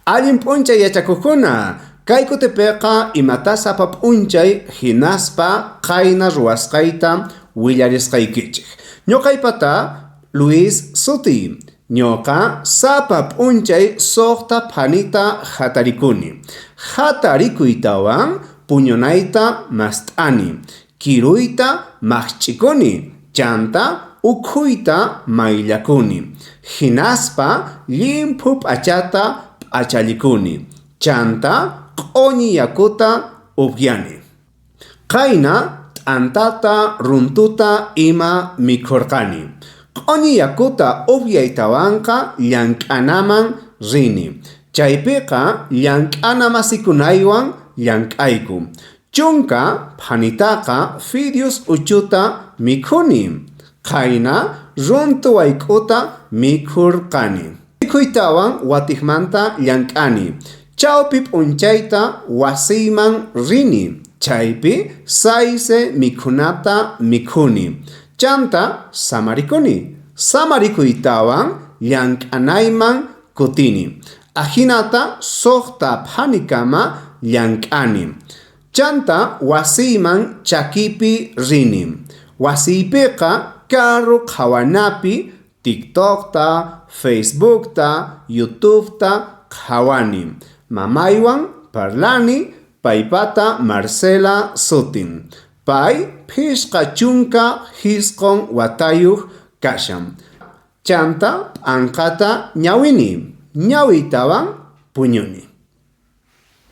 Allin p'unchay yachakukuna, kay kutipiqa imata sapa p'unchay hinaspa qayna ruwasqayta willarisqaykichik. Ñoqaypata Luis suti. Ñoqa sapa p'unchay suqta phanita hatarikuni. Hatarikuytawan puñunayta mast'ani. Kiruyta maqch'ikuni. Chanta ukhuyta mayllakuni. Hinaspa limpu p'achata p'achalikuni. Chanta q'uñi yakuta upyani. Qayna t'antata runtuta ima mikhurqani. Q'uñi yakuta upyaytawanqa llank'anaman rini. Chaypiqa llank'ana masikunaywan llank'ayku. Chunka phanitaqa fideos uchuta mikhuni. Qayna runtu wayk'uta mikhurqani. Mikhuytawan watiqmanta llank'ani. Chawpi p'unchayta wasiyman rini. Chaypi sayse mikhunata mikhuni. Chanta samarikuni. Samarikuytawan llank'anayman kutini. Ahinata suqta phanikama llank'ani. Chanta wasiyman chakipi rini. Wasiypiqa carro qhawanapi TikTokta, Facebookta, YouTubeta qhawani. Mamaywan parlani paypata Marcela sutin. Pay phishqa chunka hisqon watayuq kashan. Chanta p'anqata ñawini. Ñawiytawan puñuni.